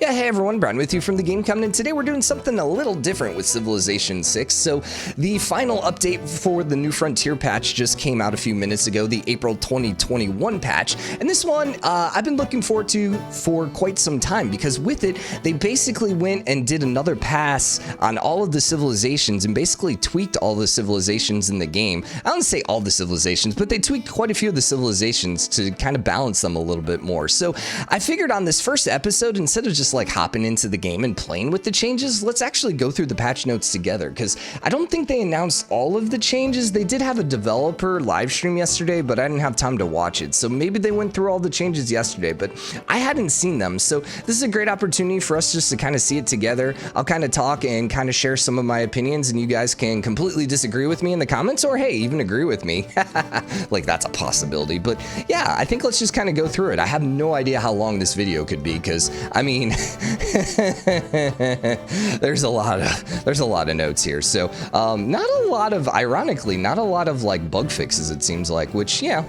Yeah, hey everyone, Brian with you from TheGameCommon, and today we're doing something a little different with Civilization 6. So the final update for the New Frontier patch just came out a few minutes ago, the April 2021 patch, and this one I've been looking forward to for quite some time, because with it, they basically went and did another pass on all of the civilizations and basically tweaked all the civilizations in the game. I don't say all the civilizations, but they tweaked quite a few of the civilizations to kind of balance them a little bit more. So I figured on this first episode, instead of just like hopping into the game and playing with the changes, let's actually go through the patch notes together, because I don't think they announced all of the changes. They did have a developer live stream yesterday, but I didn't have time to watch it, so maybe they went through all the changes yesterday, but I hadn't seen them. So this is a great opportunity for us just to kind of see it together. I'll kind of talk and kind of share some of my opinions, and you guys can completely disagree with me in the comments, or hey, even agree with me. Like, that's a possibility. But yeah, I think let's just kind of go through it. I have no idea how long this video could be, because I mean there's a lot of notes here. So not a lot of, ironically, not a lot of like bug fixes, it seems like, which yeah.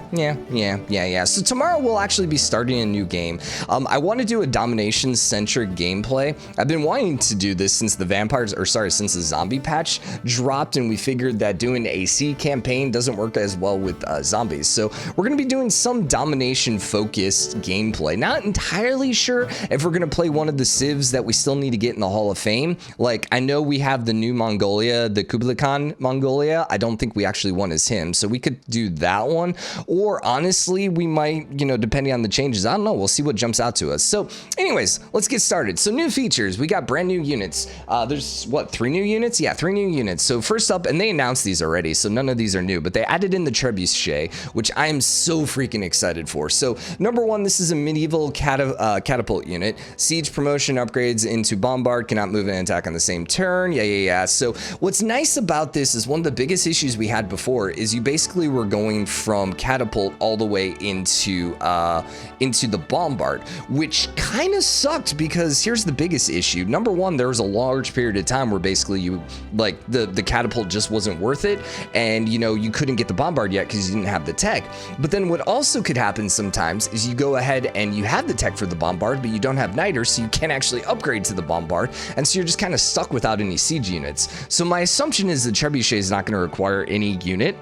So tomorrow we'll actually be starting a new game. I want to do a domination centric gameplay. I've been wanting to do this since since the zombie patch dropped, and we figured that doing the AC campaign doesn't work as well with zombies. So we're going to be doing some domination focused gameplay. Not entirely sure if we're going to play one of the civs that we still need to get in the Hall of Fame. Like, I know we have the new Mongolia, the Kublai Khan Mongolia. I don't think we actually won as him, so we could do that one. Or honestly, we might, depending on the changes, I don't know, we'll see what jumps out to us. So anyways, let's get started. So new features, we got brand new units. There's what, 3 new units? Yeah, 3 new units. So first up, and they announced these already, so none of these are new, but they added in the trebuchet, which I am so freaking excited for. So number 1, this is a medieval catapult unit. Siege promotion upgrades into bombard, cannot move and attack on the same turn. Yeah. So what's nice about this is one of the biggest issues we had before is you basically were going from catapult all the way into the bombard, which kind of sucked, because here's the biggest issue. Number 1, there was a large period of time where basically you like the catapult just wasn't worth it, and you couldn't get the bombard yet because you didn't have the tech. But then what also could happen sometimes is you go ahead and you have the tech for the bombard, but you don't have niters, so you can't actually upgrade to the bombard, and so you're just kind of stuck without any siege units. So my assumption is the trebuchet is not going to require any unit.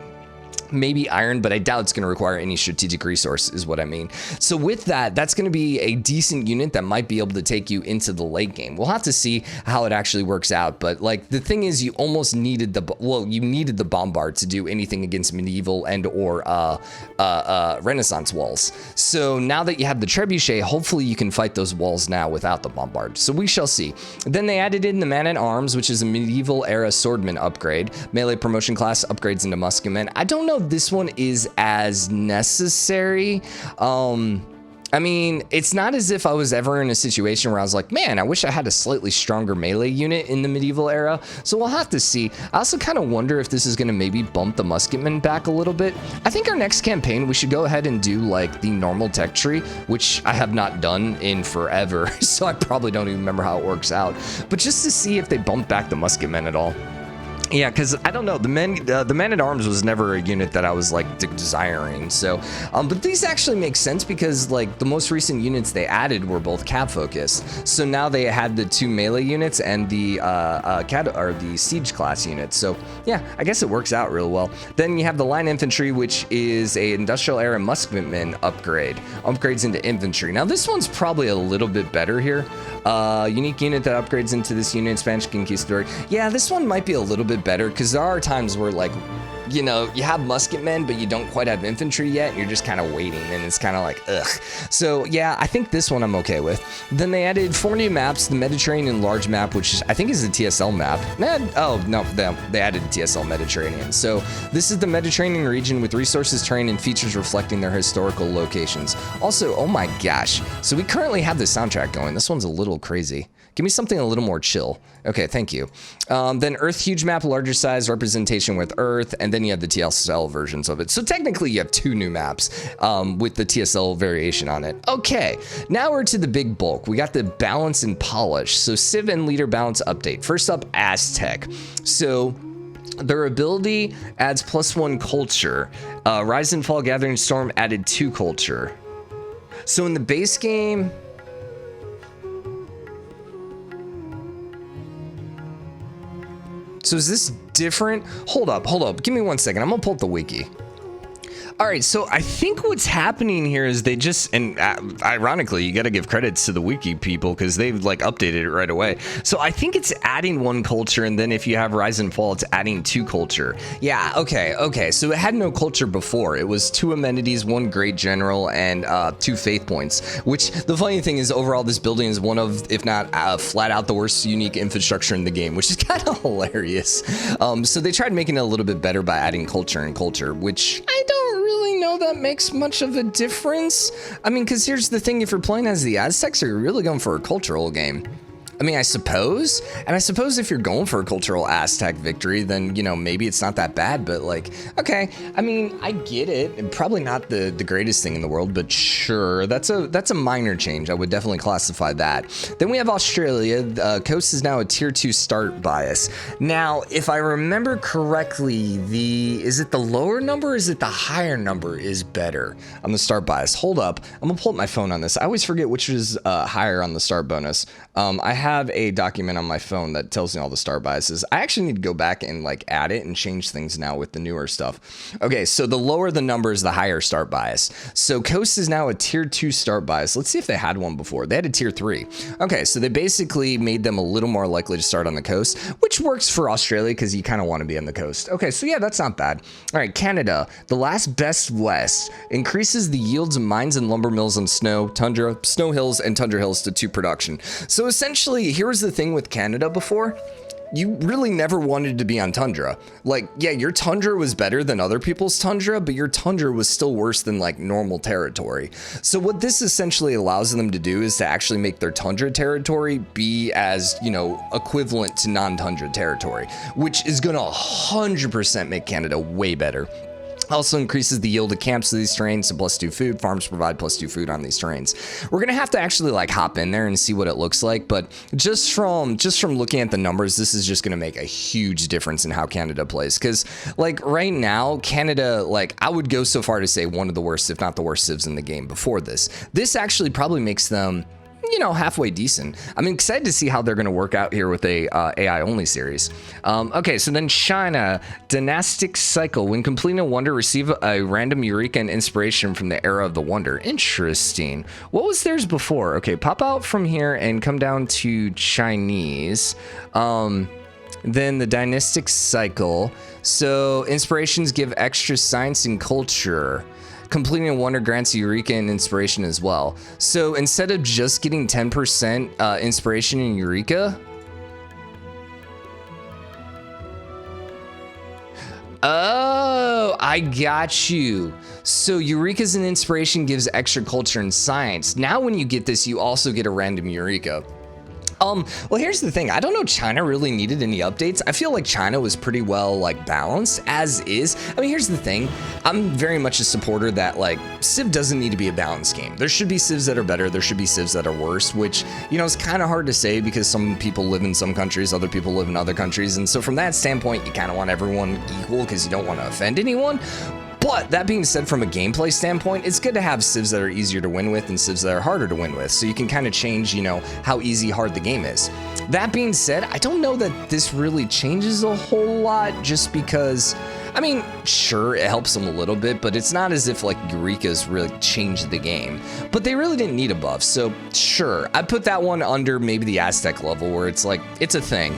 Maybe iron, but I doubt it's going to require any strategic resource, is what I mean. So with that, that's going to be a decent unit that might be able to take you into the late game. We'll have to see how it actually works out, but like the thing is, you almost needed you needed the bombard to do anything against medieval and or Renaissance walls. So now that you have the trebuchet, hopefully you can fight those walls now without the bombard. So we shall see. Then they added in the man-at-arms, which is a medieval era swordsman upgrade. Melee promotion class upgrades into musketmen. I don't know if this one is as necessary. I mean, it's not as if I was ever in a situation where I was like, man, I wish I had a slightly stronger melee unit in the medieval era. So we'll have to see. I also kind of wonder if this is going to maybe bump the musketmen back a little bit. I think our next campaign, we should go ahead and do like the normal tech tree, which I have not done in forever. So I probably don't even remember how it works out. But just to see if they bump back the musketmen at all. Yeah, because I don't know, the man-at-arms was never a unit that I was like desiring. So, but these actually make sense, because like the most recent units they added were both cap focused. So now they had the 2 melee units and the the siege class units. So yeah, I guess it works out real well. Then you have the line infantry, which is a industrial era musketman upgrade. Upgrades into infantry. Now this one's probably a little bit better here. Unique unit that upgrades into this unit, Spanish Conquistador. Yeah, this one might be a little bit better, because there are times where like you have musketmen, but you don't quite have infantry yet, and you're just kind of waiting, and it's kind of like, ugh. So yeah, I think this one I'm okay with. Then they added 4 new maps, the Mediterranean large map, which I think is a TSL map. Oh no, they added the TSL Mediterranean. So this is the Mediterranean region with resources, terrain, and features reflecting their historical locations. Also, oh my gosh, so we currently have the soundtrack going. This one's a little crazy. Give me something a little more chill. Okay, thank you. Then Earth huge map, larger size, representation with Earth, and then you have the TSL versions of it. So technically you have 2 new maps with the TSL variation on it. Okay, now we're to the big bulk. We got the balance and polish. So Civ and leader balance update. First up, Aztec. So their ability adds +1 culture. Rise and Fall, Gathering Storm added 2 culture. So in the base game, So is this different? Hold up. Give me 1 second. I'm gonna pull up the wiki. All right, so I think what's happening here is they just, and ironically, you got to give credits to the wiki people because they've like updated it right away. So I think it's adding 1 culture, and then if you have Rise and Fall, it's adding 2 culture. Yeah, okay. So it had no culture before. It was 2 amenities, 1 great general, and 2 faith points. Which the funny thing is, overall, this building is one of, if not flat out, the worst unique infrastructure in the game, which is kind of hilarious. So they tried making it a little bit better by adding culture and culture, which I don't really know that makes much of a difference. I mean, because here's the thing, if you're playing as the Aztecs, are you really going for a cultural game? I mean, I suppose, and I suppose if you're going for a cultural Aztec victory, then, you know, maybe it's not that bad, but like, okay, I mean, I get it, and probably not the greatest thing in the world, but sure, that's a minor change. I would definitely classify that. Then we have Australia. Coast is now a tier 2 start bias. Now, if I remember correctly, is it the lower number or is it the higher number is better on the start bias? Hold up, I'm gonna pull up my phone on this. I always forget which is higher on the start bonus. I have a document on my phone that tells me all the star biases. I actually need to go back and like add it and change things now with the newer stuff. Okay, so the lower the numbers, the higher start bias. So Coast is now a tier 2 start bias. Let's see if they had one before. They had a tier 3. Okay, so they basically made them a little more likely to start on the coast, which works for Australia because you kind of want to be on the coast. Okay, so yeah, that's not bad. All right, Canada, the last best west, increases the yields of mines and lumber mills on snow, tundra, snow hills, and tundra hills to 2 production. So essentially, here was the thing with Canada before. You really never wanted to be on tundra. Like, yeah, your tundra was better than other people's tundra, but your tundra was still worse than like normal territory. So what this essentially allows them to do is to actually make their tundra territory be as, you know, equivalent to non-tundra territory, which is gonna 100% make Canada way better. Also increases the yield of camps to these terrains to +2 food. Farms provide +2 food on these terrains. We're gonna have to actually like hop in there and see what it looks like, but just from looking at the numbers, this is just gonna make a huge difference in how Canada plays. Because like right now, Canada, like I would go so far to say one of the worst, if not the worst civs in the game before this. This actually probably makes them, you know, halfway decent. I'm excited to see how they're going to work out here with a AI only series. Okay, so then China, dynastic cycle. When completing a wonder, receive a random eureka and inspiration from the era of the wonder. Interesting. What was theirs before? Okay, pop out from here and come down to Chinese. Then the dynastic cycle. So inspirations give extra science and culture. Completing a wonder grants Eureka and inspiration as well. So instead of just getting 10% inspiration in Eureka, oh, I got you. So Eureka's and inspiration gives extra culture and science. Now when you get this, you also get a random Eureka. Well, here's the thing. I don't know China really needed any updates. I feel like China was pretty well like balanced as is. I mean, here's the thing. I'm very much a supporter that like Civ doesn't need to be a balanced game. There should be Civs that are better. There should be Civs that are worse, which, you know, is kind of hard to say because some people live in some countries, other people live in other countries. And so from that standpoint, you kind of want everyone equal because you don't want to offend anyone. But that being said, from a gameplay standpoint, it's good to have civs that are easier to win with and civs that are harder to win with, so you can kind of change, you know, how easy, hard the game is. That being said, I don't know that this really changes a whole lot, just because, I mean, sure, it helps them a little bit, but it's not as if like Eureka's really changed the game. But they really didn't need a buff, so sure, I'd put that one under maybe the Aztec level, where it's like, it's a thing,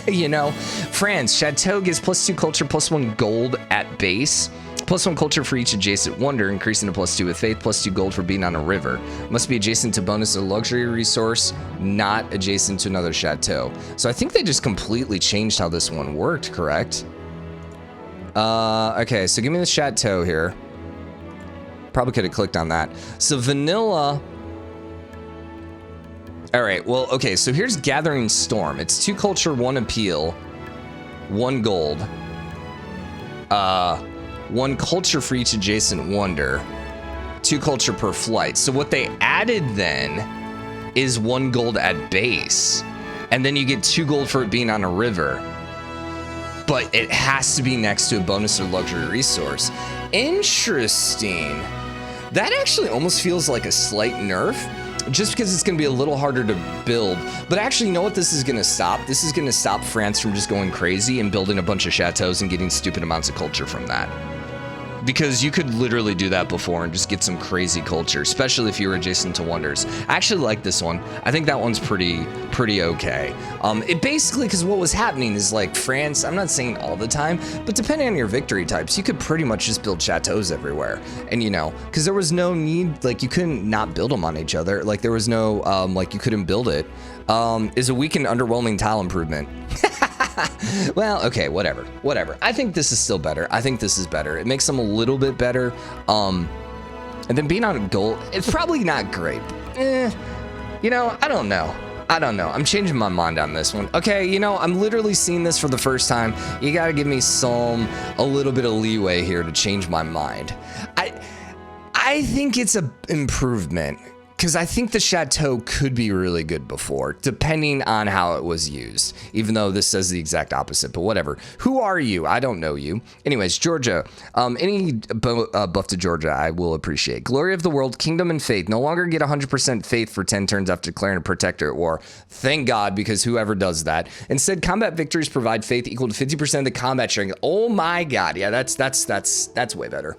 you know? France, Chateau gives +2 culture, +1 gold at base. +1 culture for each adjacent wonder, increasing to +2 with faith, +2 gold for being on a river. Must be adjacent to bonus or luxury resource, not adjacent to another chateau. So I think they just completely changed how this one worked, correct? Okay, so give me the chateau here. Probably could have clicked on that. So vanilla. All right, well, okay, so here's Gathering Storm. It's 2 culture, 1 appeal, 1 gold. 1 culture for each adjacent wonder, 2 culture per flight. So what they added then is 1 gold at base, and then you get 2 gold for it being on a river. But it has to be next to a bonus or luxury resource. Interesting. That actually almost feels like a slight nerf, just because it's going to be a little harder to build. But actually, you know what this is going to stop? This is going to stop France from just going crazy and building a bunch of chateaus and getting stupid amounts of culture from that. Because you could literally do that before and just get some crazy culture, especially if you were adjacent to wonders. I actually like this one. I think that one's pretty okay. It basically, because what was happening is like France, I'm not saying all the time, but depending on your victory types, you could pretty much just build chateaus everywhere. And you know, because there was no need, like you couldn't not build them on each other. Like there was no, like you couldn't build it. Is a weak and underwhelming tile improvement. Well, okay, whatever. I think this is still better. I think this is better. It makes them a little bit better. And then being on gold, it's probably not great. You know, I don't know. I'm changing my mind on this one. Okay, you know, I'm literally seeing this for the first time. You gotta give me a little bit of leeway here to change my mind. I think it's an improvement. Because I think the Chateau could be really good before, depending on how it was used, even though this says the exact opposite, but whatever. Who are you? I don't know you. Anyways, Georgia. Any buff to Georgia, I will appreciate. Glory of the world, kingdom and faith. No longer get 100% faith for 10 turns after declaring a protector at war. Thank God, because whoever does that. Instead, combat victories provide faith equal to 50% of the combat strength. Oh my God. Yeah, that's way better.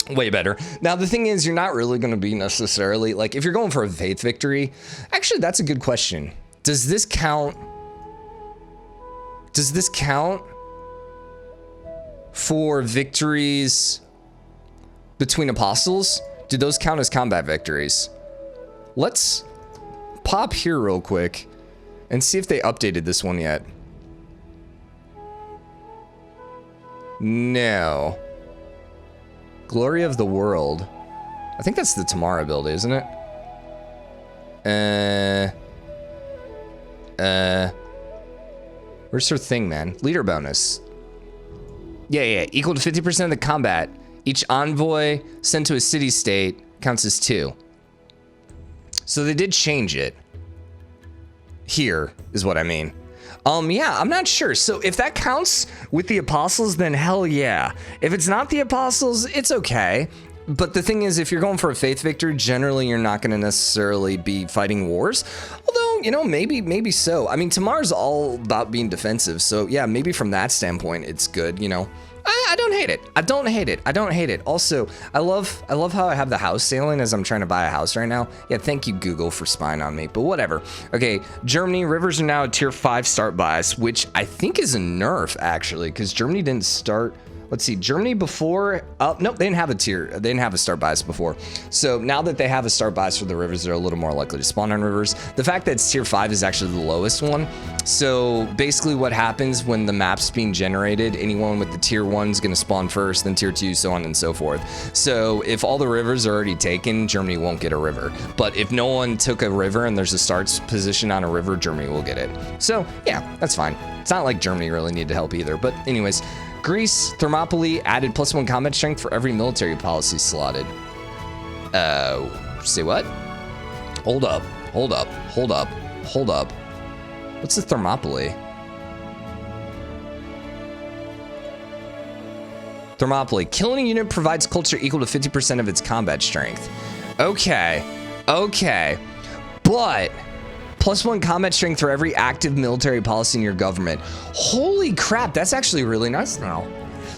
Way better. Now, the thing is, you're not really going to be necessarily, like, if you're going for a faith victory, actually, that's a good question. Does this count for victories between apostles? Do those count as combat victories? Let's pop here real quick and see if they updated this one yet. No. Glory of the world. I think that's the Tamara build, isn't it? Where's her thing, man? Leader bonus. Yeah. Equal to 50% of the combat. Each envoy sent to a city-state counts as 2. So they did change it. Here is what I mean. Yeah, I'm not sure. So if that counts with the apostles, then hell yeah. If it's not the apostles, it's okay. But the thing is, if you're going for a faith victory, generally you're not going to necessarily be fighting wars. Although, you know, maybe so. I mean, Tamar's all about being defensive. So yeah, maybe from that standpoint, it's good, you know. I don't hate it. I don't hate it. Also, I love how I have the house sailing as I'm trying to buy a house right now. Yeah, thank you, Google, for spying on me, but whatever. Okay, Germany, rivers are now a tier 5 start bias, which I think is a nerf, actually, because Germany didn't start... Let's see, Germany before, nope, they didn't have a tier, they didn't have a start bias before. So now that they have a start bias for the rivers, they're a little more likely to spawn on rivers. The fact that it's tier 5 is actually the lowest one. So basically what happens when the map's being generated, anyone with the tier 1 is gonna spawn first, then tier 2, so on and so forth. So if all the rivers are already taken, Germany won't get a river. But if no one took a river and there's a start position on a river, Germany will get it. So yeah, that's fine. It's not like Germany really needed help either, but anyways. Greece, Thermopylae added +1 combat strength for every military policy slotted. Say what? Hold up. What's the Thermopylae? Thermopylae, killing a unit provides culture equal to 50% of its combat strength. Okay, but +1 combat strength for every active military policy in your government. Holy crap, that's actually really nice now.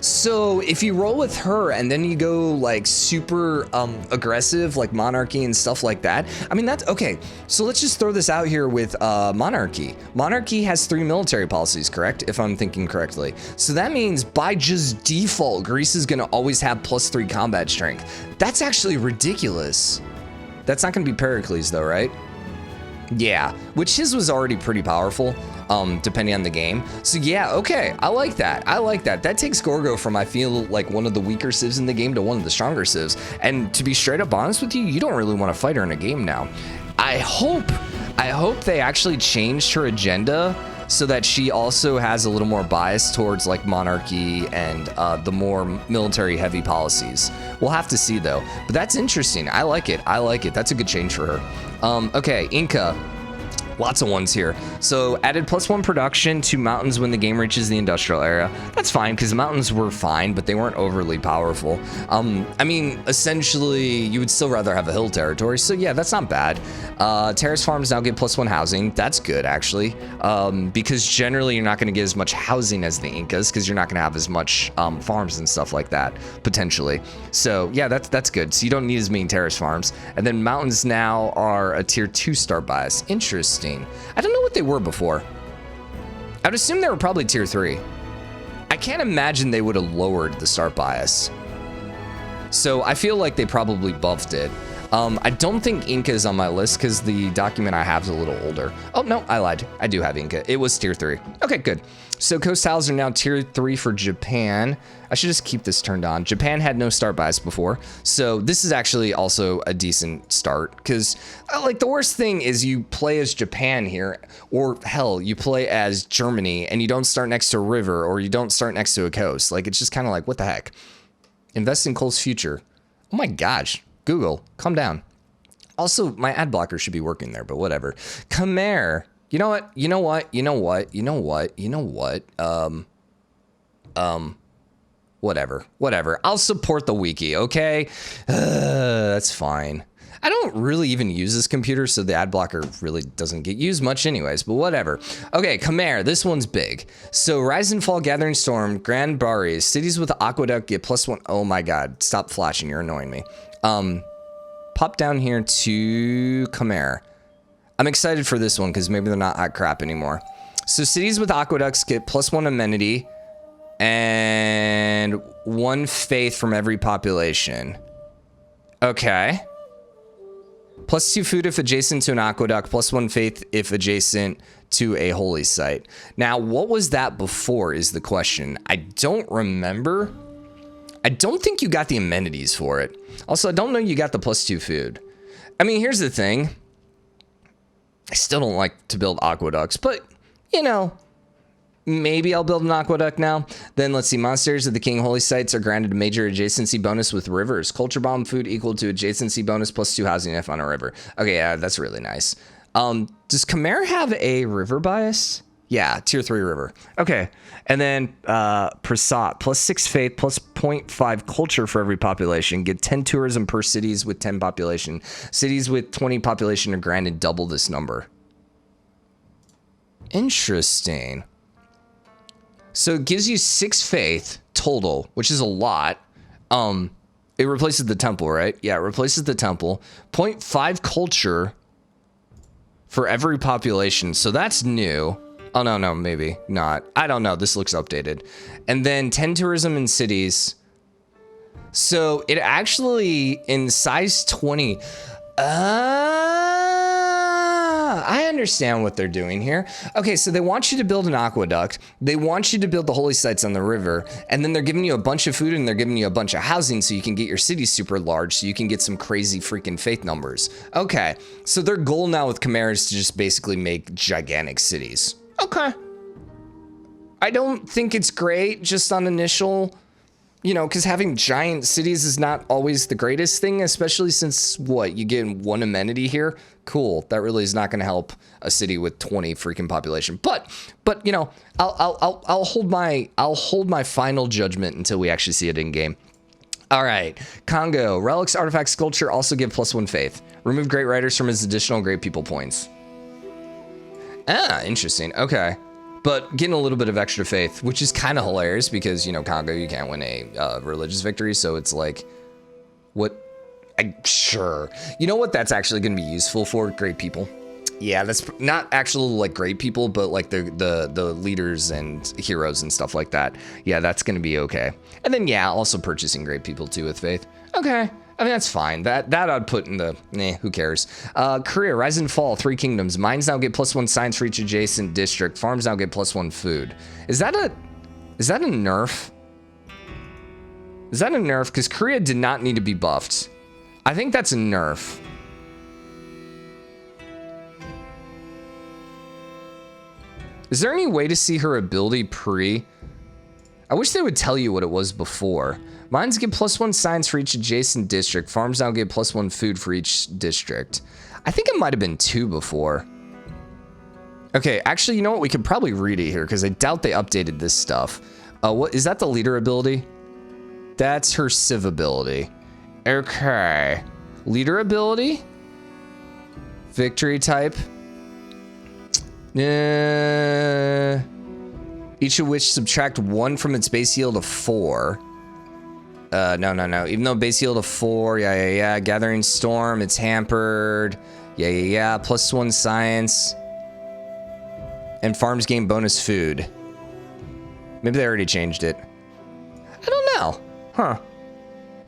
So if you roll with her and then you go like super aggressive, like monarchy and stuff like that, I mean, that's okay. So let's just throw this out here with monarchy. Monarchy has 3 military policies, correct? If I'm thinking correctly. So that means by just default, Greece is gonna always have +3 combat strength. That's actually ridiculous. That's not gonna be Pericles though, right? Yeah, which his was already pretty powerful, depending on the game. So yeah, okay, I like that. That takes Gorgo from, I feel like, one of the weaker civs in the game to one of the stronger civs. And to be straight up honest with you, you don't really want to fight her in a game now. I hope they actually changed her agenda so that she also has a little more bias towards like monarchy and the more military heavy policies. We'll have to see though, but that's interesting. I like it. That's a good change for her. Okay, Inca. Lots of ones here. So added +1 production to mountains when the game reaches the industrial area. That's fine, because the mountains were fine, but they weren't overly powerful. I mean, essentially, you would still rather have a hill territory, so yeah, that's not bad. Terrace farms now get +1 housing. That's good, actually, because generally you're not going to get as much housing as the Incas, because you're not going to have as much farms and stuff like that, potentially. So yeah, that's good. So you don't need as many terrace farms. And then mountains now are a tier 2 start bias. Interesting. I don't know what they were before. I would assume they were probably tier 3. I can't imagine they would have lowered the start bias. So I feel like they probably buffed it. I don't think Inca is on my list because the document I have is a little older. Oh, no, I lied. I do have Inca. It was tier 3. Okay, good. So coast tiles are now tier 3 for Japan. I should just keep this turned on. Japan had no start bias before. So this is actually also a decent start because like the worst thing is you play as Japan here, or hell, you play as Germany and you don't start next to a river or you don't start next to a coast. Like it's just kind of like, what the heck? Invest in Cole's future. Oh my gosh. Google, calm down. Also, my ad blocker should be working there, but whatever. Khmer. You know what? You know what? You know what? You know what? You know what? Whatever. Whatever. I'll support the wiki, okay? That's fine. I don't really even use this computer, so the ad blocker really doesn't get used much anyways, but whatever. Okay, Khmer, this one's big. So Rise and Fall, Gathering Storm, Grand Baris, cities with aqueduct get +1. Oh my God, stop flashing, you're annoying me. Pop down here to Khmer. I'm excited for this one because maybe they're not hot crap anymore. So cities with aqueducts get +1 amenity and 1 faith from every population. Okay. +2 food if adjacent to an aqueduct, +1 faith if adjacent to a holy site. Now, what was that before is the question. I don't remember. I don't think you got the amenities for it. Also, I don't know you got the +2 food. I mean, here's the thing. I still don't like to build aqueducts, but, you know, maybe I'll build an aqueduct now. Then let's see. Monasteries of the King Holy Sites are granted a major adjacency bonus with rivers. Culture bomb food equal to adjacency bonus +2 housing if on a river. Okay, yeah, that's really nice. Does Khmer have a river bias? Yeah, tier 3 river. Okay. And then Prasat, +6 faith, +0.5 culture for every population. Get 10 tourism per cities with 10 population. Cities with 20 population are granted double this number. Interesting. So it gives you 6 faith total, which is a lot. It replaces the temple, right? Yeah, it replaces the temple. 0.5 culture for every population. So that's new. Oh, no, maybe not. I don't know. This looks updated. And then 10 tourism in cities. So it actually, in size 20, I understand what they're doing here. Okay, so they want you to build an aqueduct. They want you to build the holy sites on the river. And then they're giving you a bunch of food and they're giving you a bunch of housing so you can get your city super large so you can get some crazy freaking faith numbers. Okay, so their goal now with Khmer is to just basically make gigantic cities. Okay. I don't think it's great just on initial, you know, because having giant cities is not always the greatest thing, especially since, what, you get 1 amenity here? Cool. That really is not going to help a city with 20 freaking population. But you know, I'll hold my final judgment until we actually see it in game. All right, Congo relics, artifacts, sculpture also give +1 faith. Remove great writers from his additional great people points. Ah, interesting. Okay. But getting a little bit of extra faith, which is kind of hilarious because, you know, Congo, you can't win a religious victory. So it's like, what? Sure. You know what that's actually going to be useful for? Great people. Yeah, that's not actual like great people, but like the leaders and heroes and stuff like that. Yeah, that's going to be okay. And then, yeah, also purchasing great people too with faith. Okay. I mean, that's fine. That I'd put in the, who cares? Korea, Rise and Fall, 3 kingdoms. Mines now get +1 science for each adjacent district. Farms now get +1 food. Is that a nerf? Is that a nerf? Because Korea did not need to be buffed. I think that's a nerf. Is there any way to see her ability pre? I wish they would tell you what it was before. Mines get +1 science for each adjacent district. Farms now get +1 food for each district. I think it might have been 2 before. Okay, actually, you know what? We could probably read it here because I doubt they updated this stuff. What is that? The leader ability? That's her civ ability. Okay. Leader ability? Victory type? Each of which subtract 1 from its base yield of 4. No. Even though base yield of 4, yeah. Gathering Storm, it's hampered. Yeah. +1 science. And farms gain bonus food. Maybe they already changed it. I don't know. Huh.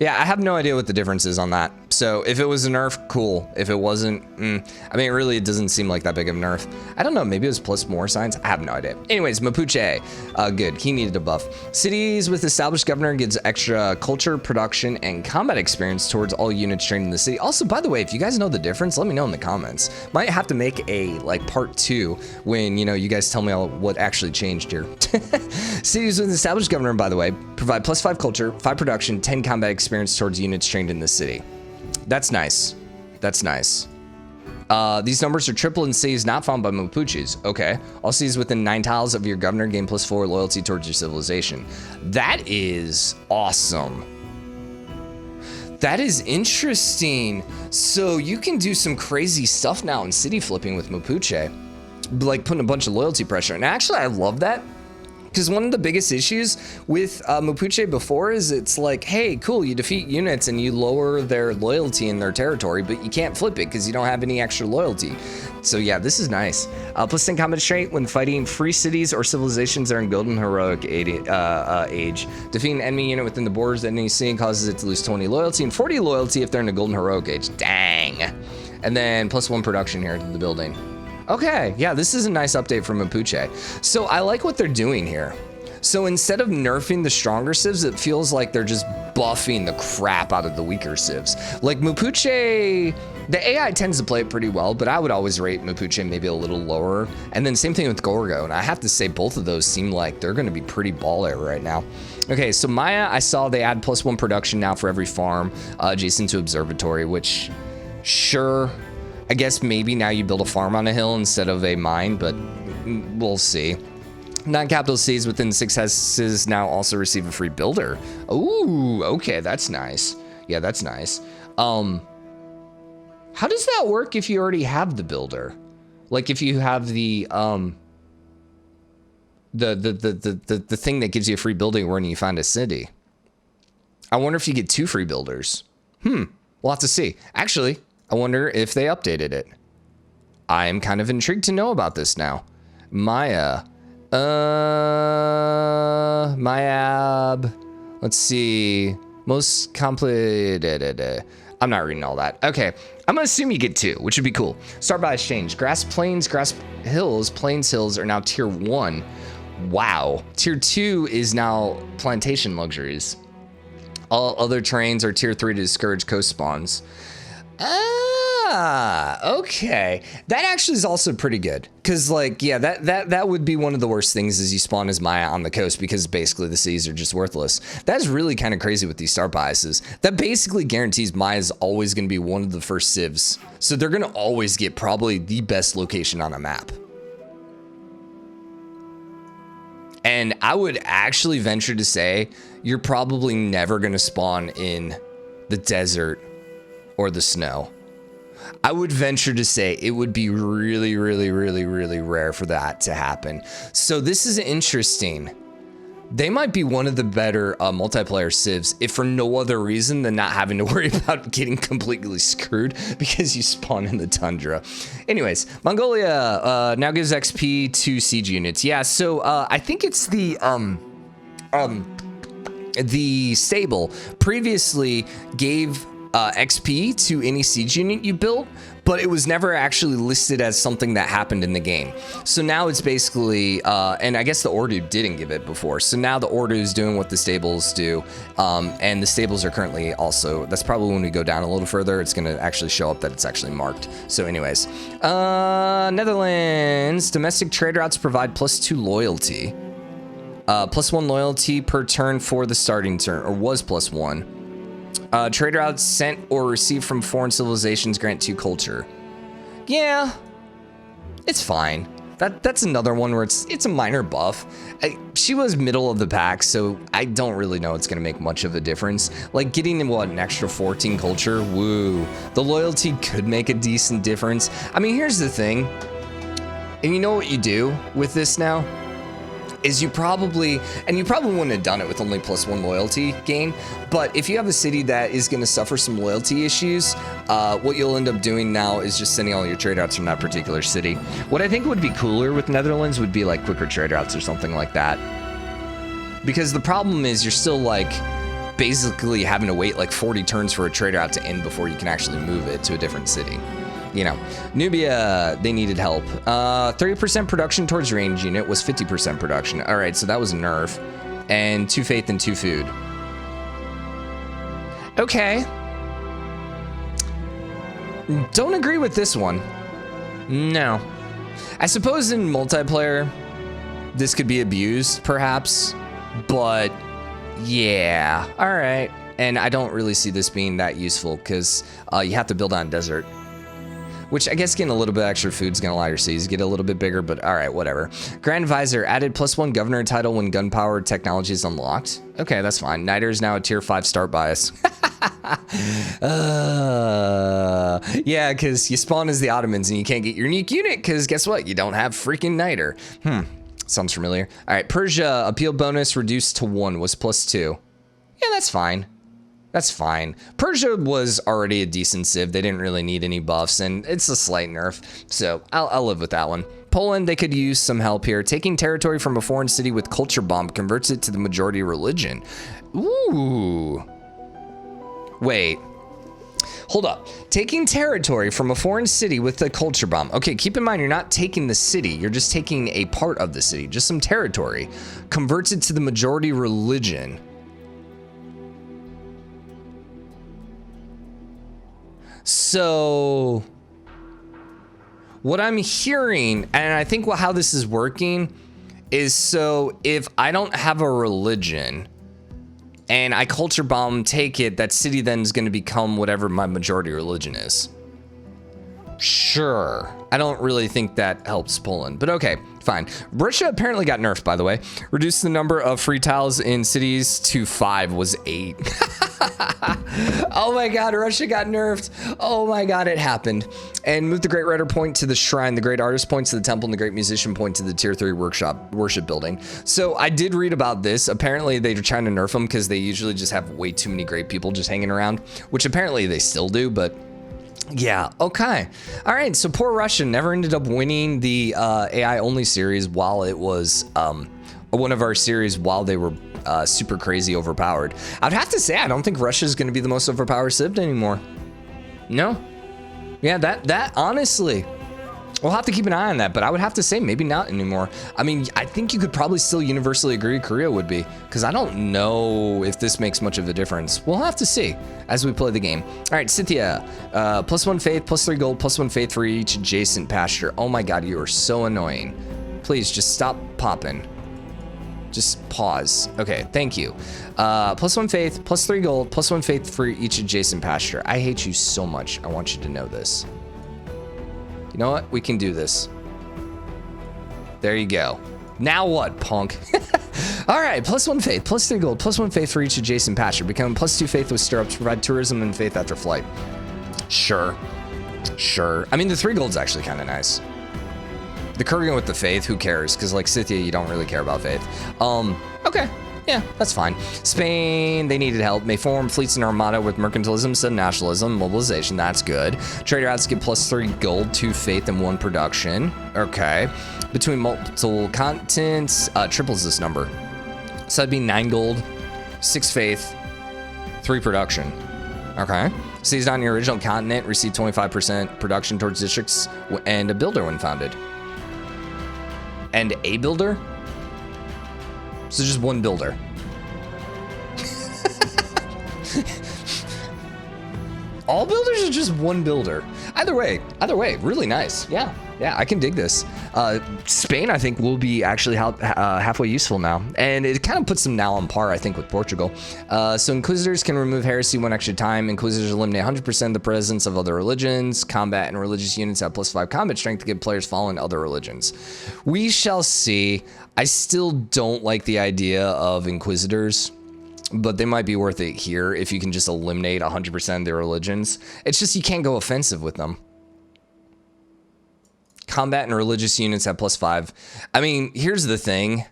Yeah, I have no idea what the difference is on that. So if it was a nerf, cool. If it wasn't, I mean, really, it doesn't seem like that big of a nerf. I don't know, maybe it was plus more science. I have no idea. Anyways, Mapuche, good. He needed a buff. Cities with established governor gives extra culture, production, and combat experience towards all units trained in the city. Also, by the way, if you guys know the difference, let me know in the comments. Might have to make a part 2 when you guys tell me what actually changed here. Cities with established governor, by the way, provide +5 culture, 5 production, 10 combat experience towards units trained in the city. That's nice. That's nice. These numbers are triple in cities not found by Mapuches. Okay. All cities within 9 tiles of your governor gain +4 loyalty towards your civilization. That is awesome. That is interesting. So you can do some crazy stuff now in city flipping with Mapuche. Like putting a bunch of loyalty pressure. And actually, I love that. Because one of the biggest issues with Mapuche before is it's like, hey, cool, you defeat units and you lower their loyalty in their territory, but you can't flip it because you don't have any extra loyalty. So yeah, this is nice. +10 combat strength when fighting free cities or civilizations that are in golden heroic age. Defeating an enemy unit within the borders of any city causes it to lose 20 loyalty and 40 loyalty if they're in a golden heroic age. Dang. And then +1 production here to the building. Okay, yeah, this is a nice update from Mapuche. So I like what they're doing here. So instead of nerfing the stronger civs, it feels like they're just buffing the crap out of the weaker civs. Like Mapuche, the AI tends to play it pretty well, but I would always rate Mapuche maybe a little lower. And then same thing with Gorgo, and I have to say both of those seem like they're gonna be pretty baller right now. Okay, so Maya, I saw they add +1 production now for every farm adjacent to observatory, which, sure, I guess maybe now you build a farm on a hill instead of a mine, but we'll see. Non-capital cities within 6 houses now also receive a free builder. Ooh, okay, that's nice. Yeah, that's nice. How does that work if you already have the builder? Like if you have the thing that gives you a free building when you find a city. I wonder if you get 2 free builders. We'll have to see. Actually, I wonder if they updated it. I am kind of intrigued to know about this now. Maya. Mayab. Let's see. Most completed. I'm not reading all that. Okay. I'm going to assume you get 2, which would be cool. Start by exchange. Grass Plains, Grass Hills, Plains Hills are now tier 1. Wow. Tier 2 is now plantation luxuries. All other terrains are tier 3 to discourage coast spawns. Okay. That actually is also pretty good. Cause like, yeah, that would be one of the worst things is you spawn as Maya on the coast because basically the cities are just worthless. That's really kind of crazy with these start biases. That basically guarantees Maya is always going to be one of the first civs. So they're going to always get probably the best location on a map. And I would actually venture to say you're probably never going to spawn in the desert or the snow. I would venture to say it would be really, really, really, really rare for that to happen. So this is interesting. They might be one of the better multiplayer civs, if for no other reason than not having to worry about getting completely screwed because you spawn in the tundra. Anyways, Mongolia now gives XP to siege units. Yeah, so I think it's the stable previously gave XP to any siege unit you built, but it was never actually listed as something that happened in the game. So now it's basically, and I guess the Ordu didn't give it before. So now the Ordu is doing what the stables do. And the stables are currently also, that's probably when we go down a little further, it's gonna actually show up that it's actually marked. So anyways, Netherlands, domestic trade routes provide +2 loyalty. +1 loyalty per turn for the starting turn, or was +1. Trade routes sent or received from foreign civilizations grant 2 culture. Yeah, it's fine. That's another one where it's a minor buff. She was middle of the pack, so I don't really know it's gonna make much of a difference. Like getting what, an extra 14 culture, woo. The loyalty could make a decent difference. I mean, here's the thing, and you know what you do with this now? Is you probably wouldn't have done it with only +1 loyalty gain, but if you have a city that is gonna suffer some loyalty issues, what you'll end up doing now is just sending all your trade routes from that particular city. What I think would be cooler with Netherlands would be like quicker trade routes or something like that. Because the problem is you're still like basically having to wait like 40 turns for a trade route to end before you can actually move it to a different city. You know, Nubia, they needed help. 30% production towards range unit was 50% production. All right, so that was a nerf. And 2 faith and 2 food. Okay. Don't agree with this one. No. I suppose in multiplayer, this could be abused, perhaps. But, yeah. All right. And I don't really see this being that useful because you have to build on desert. Which I guess getting a little bit extra food is going to allow your cities to get a little bit bigger, but all right, whatever. Grand Visor added +1 governor title when gunpowder technology is unlocked. Okay, that's fine. Niter is now a tier 5 start bias. Yeah, because you spawn as the Ottomans and you can't get your unique unit because guess what? You don't have freaking Niter. Sounds familiar. All right, Persia appeal bonus reduced to 1 was +2. Yeah, that's fine. That's fine. Persia was already a decent civ. They didn't really need any buffs, and it's a slight nerf, so I'll live with that one. Poland, they could use some help here. Taking territory from a foreign city with culture bomb converts it to the majority religion. Ooh. Wait. Hold up. Taking territory from a foreign city with a culture bomb. Okay, keep in mind, you're not taking the city. You're just taking a part of the city, just some territory. Converts it to the majority religion. So what I'm hearing, and I think how this is working, is so if I don't have a religion and I culture bomb take it, that city then is going to become whatever my majority religion is. Sure. I don't really think that helps Poland, but okay, fine. Russia apparently got nerfed, by the way. Reduced the number of free tiles in cities to 5 was 8. Oh my God, Russia got nerfed. Oh my God, it happened. And moved the Great Writer point to the shrine, the Great Artist point to the temple, and the Great Musician point to the tier 3 worship building. So I did read about this. Apparently they're trying to nerf them because they usually just have way too many great people just hanging around, which apparently they still do, but yeah, okay. All right, so poor Russia never ended up winning the AI only series while it was one of our series while they were super crazy overpowered. I'd have to say, I don't think Russia's going to be the most overpowered cived anymore. No. Yeah, that honestly, we'll have to keep an eye on that, but I would have to say maybe not anymore. I mean, I think you could probably still universally agree Korea would be, because I don't know if this makes much of a difference. We'll have to see as we play the game. All right, Scythia, +1 faith, +3 gold, +1 faith for each adjacent pasture. Oh my God, you are so annoying. Please just stop popping. Just pause. Okay, thank you. +1 faith, +3 gold, +1 faith for each adjacent pasture. I hate you so much. I want you to know this. You know what? We can do this. There you go. Now what, punk? All right, +1 faith, +3 gold, +1 faith for each adjacent pasture. Become +2 faith with stirrups. Provide tourism and faith after flight. Sure. Sure. I mean, the 3 gold's actually kind of nice. The Kurgan with the faith, who cares? Because like Scythia, you don't really care about faith. Okay. Yeah, that's fine. Spain, they needed help. May form fleets and armada with mercantilism, sudden nationalism, mobilization. That's good. Trader outs get +3 gold, 2 faith, and 1 production. Okay. Between multiple continents, triples this number. So that'd be 9 gold, 6 faith, 3 production. Okay. Cities on your original continent receive 25% production towards districts and a builder when founded. And a builder? So just 1 builder. All builders are just 1 builder. Either way, really nice. Yeah, I can dig this. Spain, I think, will be actually halfway useful now. And it kind of puts them now on par, I think, with Portugal. So Inquisitors can remove heresy one extra time. Inquisitors eliminate 100% of the presence of other religions. Combat and religious units have +5 combat strength to give players following other religions. We shall see. I still don't like the idea of Inquisitors, but they might be worth it here if you can just eliminate 100% of their religions. It's just you can't go offensive with them. Combat and religious units have +5. I mean, here's the thing.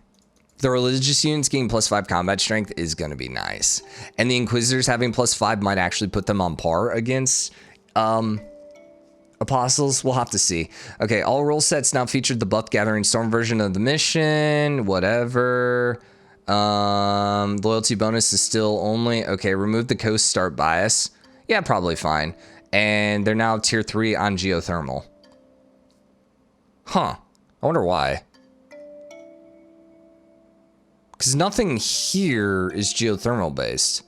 The religious units getting +5 combat strength is going to be nice. And the Inquisitors having +5 might actually put them on par against Apostles. We'll have to see. Okay, all role sets now featured the buff gathering storm version of the mission. Whatever. Loyalty bonus is still only. Okay, remove the coast start bias. Yeah, probably fine. And they're now tier 3 on geothermal. Huh. I wonder why. Because nothing here is geothermal based.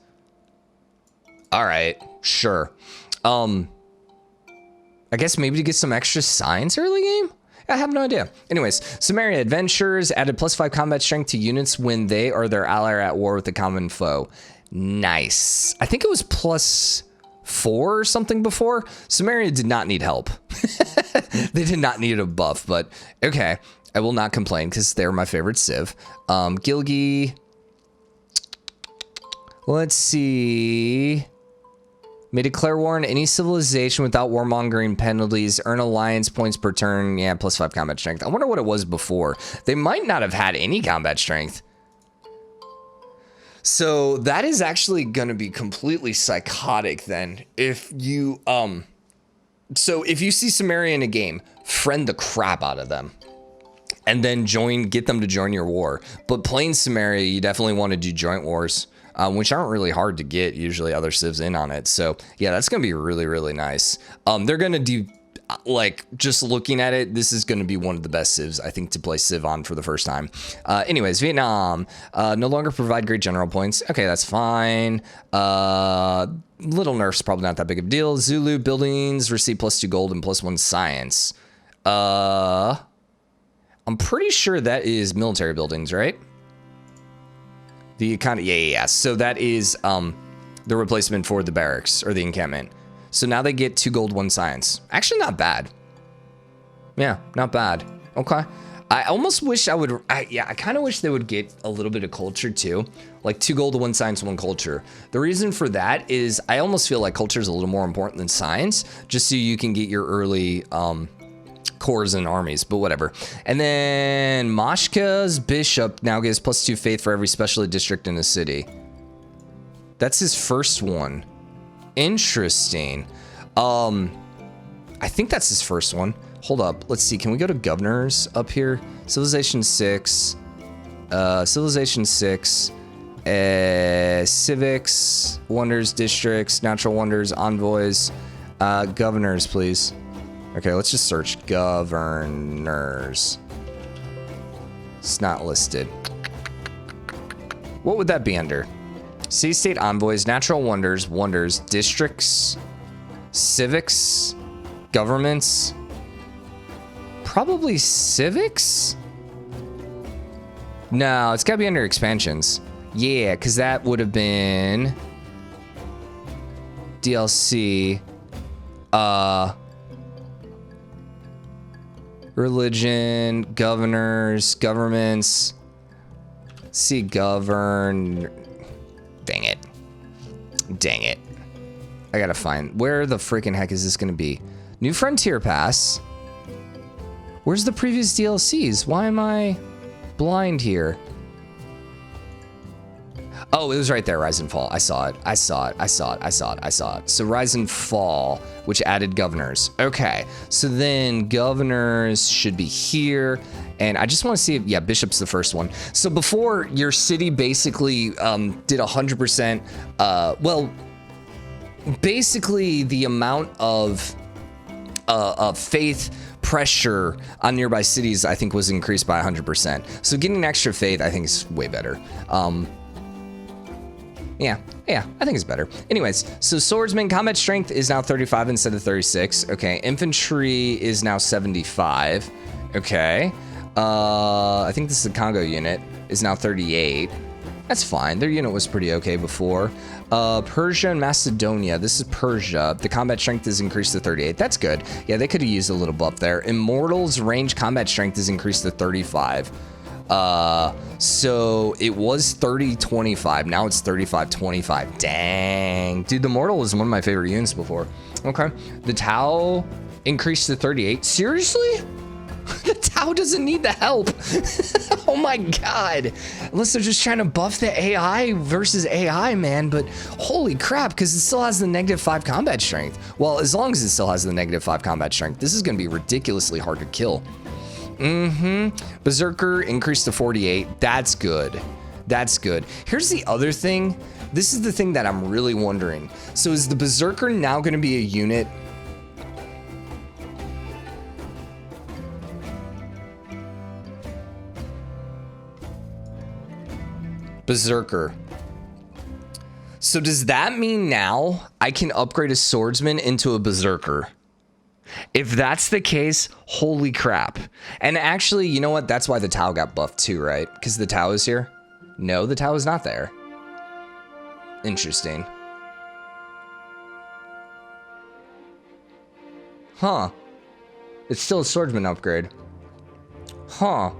Alright, sure. I guess maybe to get some extra science early game? I have no idea. Anyways, Sumerian Adventures added +5 combat strength to units when they or their ally are at war with a common foe. Nice. I think it was +4 or something before. Sumerian did not need help. They did not need a buff, but okay. I will not complain because they're my favorite civ. Gilgi. Let's see. May declare war on any civilization without warmongering penalties. Earn alliance points per turn. Yeah, +5 combat strength. I wonder what it was before. They might not have had any combat strength. So that is actually going to be completely psychotic then. If you, so if you see Sumerian in a game, friend the crap out of them. And then get them to join your war. But playing Samaria, you definitely want to do joint wars, which aren't really hard to get. Usually other civs in on it. So yeah, that's going to be really, really nice. They're going to do, like, just looking at it, this is going to be one of the best civs, I think, to play civ on for the first time. Anyways, Vietnam, no longer provide great general points. Okay, that's fine. Little nerfs, probably not that big of a deal. Zulu Buildings receive +2 gold and +1 science. I'm pretty sure that is military buildings, right? The kind of, yeah. So that is the replacement for the barracks or the encampment. So now they get 2 gold, 1 science. Actually, not bad. Yeah, not bad. Okay. I almost wish I kind of wish they would get a little bit of culture too. Like 2 gold, 1 science, 1 culture. The reason for that is I almost feel like culture is a little more important than science, just so you can get your early corps and armies, but whatever. And then Mashka's bishop now gives +2 faith for every specialty district in the city. That's his first one. Interesting. I think that's his first one. Hold up. Let's see. Can we go to governors up here? Civilization 6. Civilization 6. Civics. Wonders. Districts. Natural wonders. Envoys. Governors, please. Okay, let's just search governors. It's not listed. What would that be under? City state envoys, natural wonders, districts, civics, governments. Probably civics? No, it's gotta be under expansions. Yeah, because that would have been DLC. Religion, governors, governments. See, govern. Dang it. Dang it. I gotta find. Where the freaking heck is this gonna be? New Frontier Pass. Where's the previous DLCs? Why am I blind here? Oh, it was right there, Rise and Fall. I saw it. So Rise and Fall, which added governors. Okay, so then governors should be here. And I just want to see if, yeah, Bishop's the first one. So before, your city basically did 100%, well, basically the amount of faith pressure on nearby cities, I think, was increased by 100%. So getting extra faith, I think, is way better. Yeah, I think it's better. Anyways, so Swordsman combat strength is now 35 instead of 36. Okay, infantry is now 75. Okay. I think this is the Congo unit, is now 38. That's fine. Their unit was pretty okay before. Persia and Macedonia. This is Persia. The combat strength is increased to 38. That's good. Yeah, they could have used a little buff there. Immortals range combat strength is increased to 35. So it was 30-25. Now it's 35-25. Dang. Dude, the Mortal was one of my favorite units before. Okay. The Tau increased to 38. Seriously? The Tau doesn't need the help. Oh my god. Unless they're just trying to buff the AI versus AI, man. But holy crap, because it still has the -5 combat strength. Well, as long as it still has the -5 combat strength, this is going to be ridiculously hard to kill. Berserker increased to 48. That's good. That's good. Here's the other thing. This is the thing that I'm really wondering. So is the Berserker now going to be a unit? Berserker. So does that mean now I can upgrade a swordsman into a berserker? If that's the case, holy crap. And actually, you know what? That's why the Tau got buffed too, right? Because the Tau is here? No, the Tau is not there. Interesting. Huh. It's still a swordsman upgrade. Huh.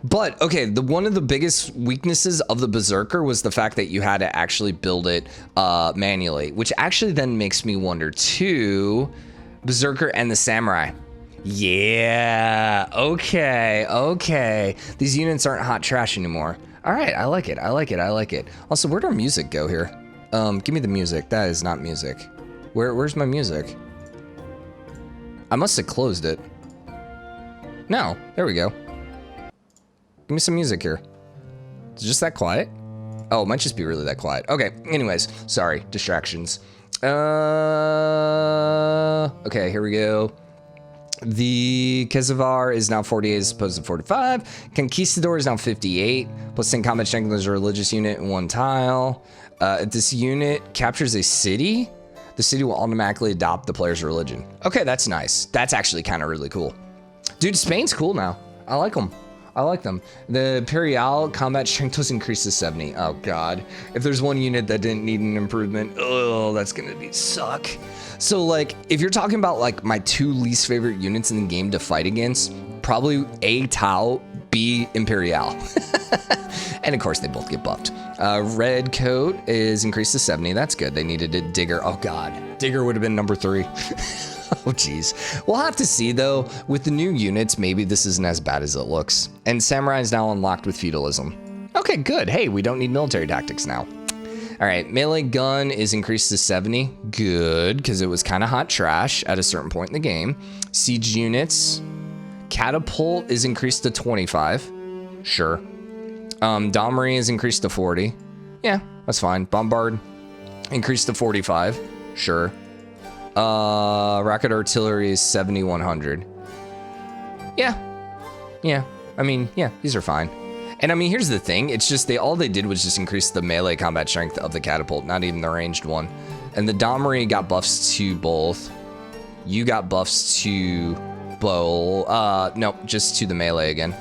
But, okay, one of the biggest weaknesses of the Berserker was the fact that you had to actually build it manually, which actually then makes me wonder, too, Berserker and the Samurai. Yeah, okay, okay. These units aren't hot trash anymore. All right, I like it, I like it, I like it. Also, where'd our music go here? Give me the music. That is not music. Where's my music? I must have closed it. No, there we go. Give me some music here. Is it just that quiet? Oh, it might just be really that quiet. Okay, anyways, sorry, distractions. Okay, here we go. The Kezavar is now 48 as opposed to 45. Conquistador is now 58. Plus 10 combat strength, there's a religious unit in 1 tile. If this unit captures a city, the city will automatically adopt the player's religion. Okay, that's nice. That's actually kind of really cool. Dude, Spain's cool now. I like them. I like them. The Imperial combat strength was increased to 70. Oh god. If there's one unit that didn't need an improvement, oh, that's gonna be suck. So like, if you're talking about like my 2 least favorite units in the game to fight against, probably A, Tau, B, Imperial. And of course they both get buffed. Red coat is increased to 70. That's good. They needed a Digger. Oh god. Digger would have been number 3. Oh geez. We'll have to see though. With the new units, maybe this isn't as bad as it looks. And Samurai is now unlocked with feudalism. Okay, good. Hey, we don't need military tactics now. All right, melee gun is increased to 70. Good, because it was kind of hot trash at a certain point in the game. Siege units. Catapult is increased to 25. Sure. Domri is increased to 40. Yeah, that's fine. Bombard increased to 45. Sure. Rocket artillery is 7100. Yeah. I mean, yeah, these are fine. And I mean, here's the thing. It's just all they did was just increase the melee combat strength of the catapult, not even the ranged one. And the Domri got buffs to both. You got buffs to bow. Nope, just to the melee again.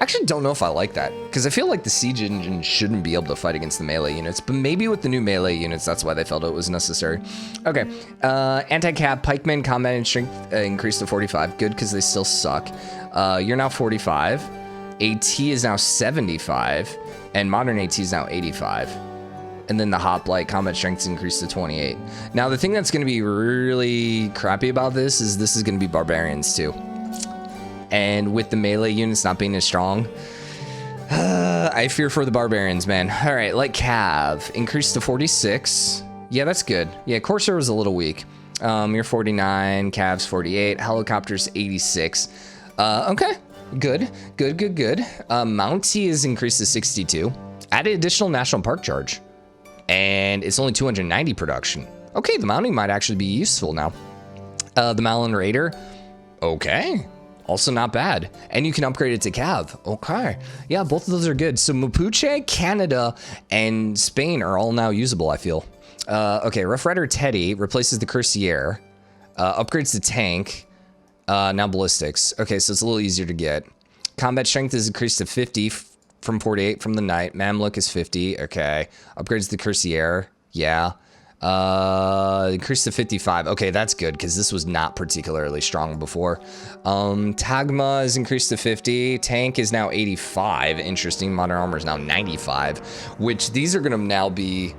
I actually don't know if I like that, because I feel like the siege engine shouldn't be able to fight against the melee units, but maybe with the new melee units, that's why they felt it was necessary. Okay, anti-cap pikemen combat and strength increased to 45. Good, because they still suck. You're now 45. AT is now 75, and modern AT is now 85. And then the hoplite combat strength is increased to 28. Now, the thing that's going to be really crappy about this is going to be barbarians too. And with the melee units not being as strong, I fear for the barbarians, man. All right, like Cav, increased to 46. Yeah, that's good. Yeah, Corsair was a little weak. You're 49, Cav's 48, helicopters 86. Okay, good. Mountie is increased to 62. Added additional national park charge. And it's only 290 production. Okay, the mounting might actually be useful now. The Malin Raider, okay. Also not bad. And you can upgrade it to Cav. Okay. Yeah, both of those are good. So Mapuche, Canada, and Spain are all now usable, I feel. Okay, Rough Rider Teddy replaces the Cuirassier. Upgrades to tank. Now ballistics. Okay, so it's a little easier to get. Combat strength is increased to 50 from 48 from the knight. Mamluk is 50. Okay. Upgrades to cuirassier. Yeah. Increased to 55. Okay, that's good because this was not particularly strong before. Tagma is increased to 50. Tank is now 85. Interesting. Modern armor is now 95, which these are going to now be.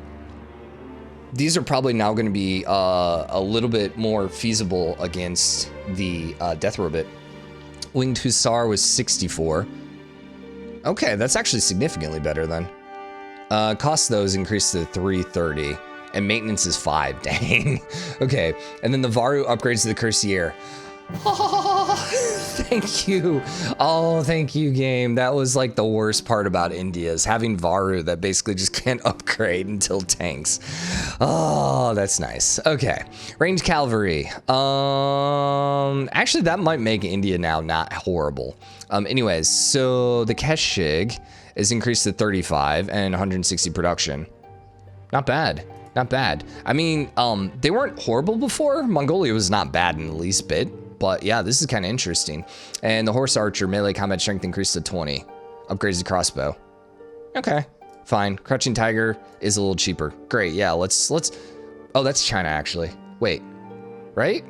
These are probably now going to be a little bit more feasible against the Death Robot. Winged Hussar was 64. Okay, that's actually significantly better then. Cost though is increased to 330. And maintenance is 5, dang. Okay, and then the Varu upgrades to the Cuirassier. Oh, thank you. Oh, thank you, game. That was like the worst part about India is having Varu that basically just can't upgrade until tanks. Oh, that's nice. Okay, ranged cavalry. Actually, that might make India now not horrible. Anyways, so the Keshig is increased to 35 and 160 production. Not bad. Not bad. I mean, they weren't horrible before. Mongolia was not bad in the least bit, but yeah, this is kind of interesting. And the horse archer melee combat strength increased to 20. Upgrades to crossbow. Okay, fine. Crouching tiger is a little cheaper. Great. Yeah, let's. Oh, that's China actually. Wait, right?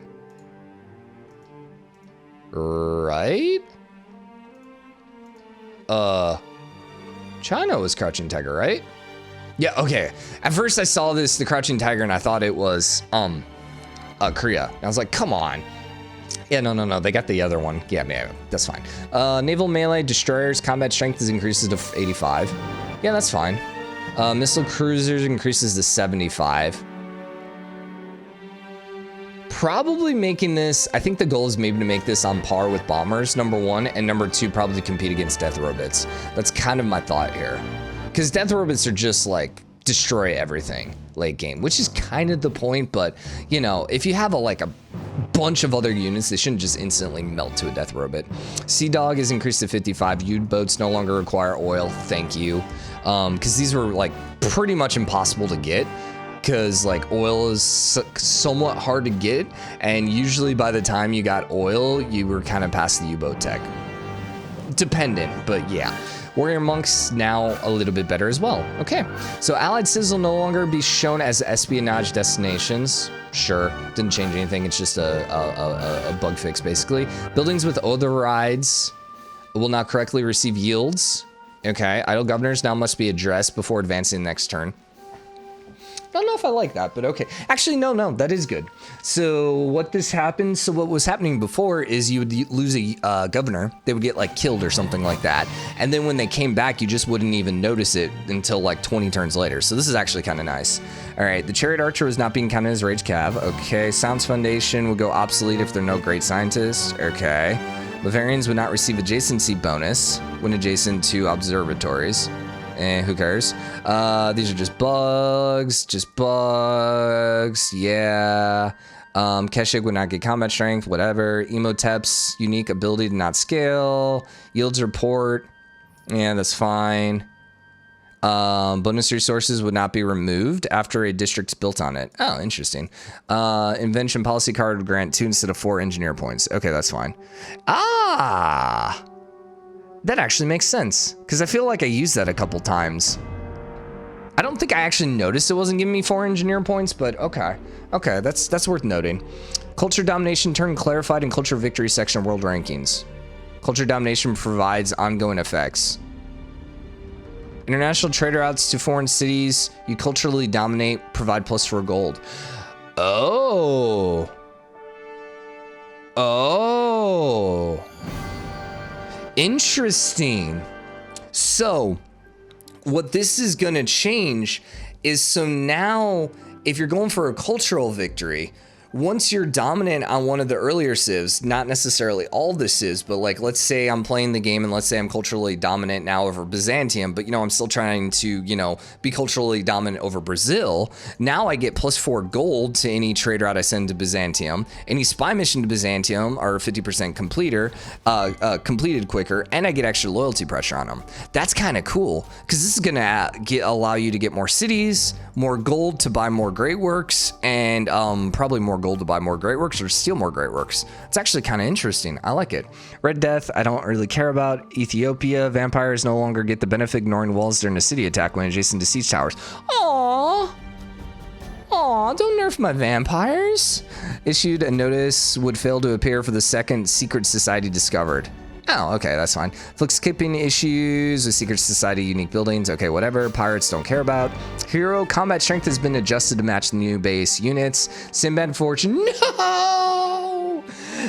Right? China was crouching tiger, right? Yeah, okay. At first I saw the crouching tiger and I thought it was Korea. And I was like, come on. Yeah, no, they got the other one. Yeah, that's fine. Naval melee destroyers combat strength is increases to 85. Yeah, that's fine. Missile cruisers increases to 75. Probably making this, I think the goal is maybe to make this on par with bombers, number one, and number two, probably to compete against death robots. That's kind of my thought here. Because death robots are just like destroy everything late game, which is kind of the point. But you know, if you have a bunch of other units, they shouldn't just instantly melt to a death robot. Sea Dog is increased to 55. U-boats no longer require oil. Thank you. Because these were like pretty much impossible to get. Because like oil is somewhat hard to get, and usually by the time you got oil, you were kind of past the U-boat tech. Dependent, but yeah. Warrior monks now a little bit better as well. Okay, so allied cities will no longer be shown as espionage destinations. Sure, didn't change anything. It's just a bug fix basically. Buildings with overrides will not correctly receive yields. Okay, idle governors now must be addressed before advancing the next turn. I don't know if I like that, but okay. Actually, no, that is good. So what was happening before is you would lose a governor. They would get like killed or something like that. And then when they came back, you just wouldn't even notice it until like 20 turns later. So this is actually kind of nice. All right, the chariot archer was not being counted as rage cav. Okay, Sounds Foundation would go obsolete if they're no great scientists. Okay. Bavarians would not receive adjacency bonus when adjacent to observatories. Who cares? These are just bugs, yeah. Keshig would not get combat strength, whatever. Emotep's unique ability to not scale. Yields report, yeah, that's fine. Bonus resources would not be removed after a district's built on it. Oh, interesting. Invention policy card would grant 2 instead of 4 engineer points. Okay, that's fine. Ah! That actually makes sense, because I feel like I used that a couple times. I don't think I actually noticed it wasn't giving me 4 engineer points, but okay. Okay, that's worth noting. Culture domination turned clarified in culture victory section of world rankings. Culture domination provides ongoing effects. International trader routes to foreign cities. You culturally dominate, provide +4 gold. Oh. Interesting. So what this is going to change is, so now if you're going for a cultural victory, once you're dominant on one of the earlier civs, not necessarily all the civs, but like, let's say I'm playing the game and let's say I'm culturally dominant now over Byzantium, but you know, I'm still trying to, you know, be culturally dominant over Brazil. Now I get +4 gold to any trade route I send to Byzantium. Any spy mission to Byzantium are 50% completed quicker, and I get extra loyalty pressure on them. That's kind of cool, because this is gonna allow you to get more cities, more gold to buy more great works, and probably more gold to buy more great works or steal more great works. It's actually kind of interesting. I like it. Red Death, I don't really care about. Ethiopia, vampires no longer get the benefit ignoring walls during a city attack when adjacent to siege towers. Aww. Aw, don't nerf my vampires. Issued a notice would fail to appear for the second secret society discovered. Oh, okay, that's fine. Flick skipping issues with secret society unique buildings. Okay, whatever. Pirates don't care about. Hero combat strength has been adjusted to match the new base units. Sinbad fortune. No!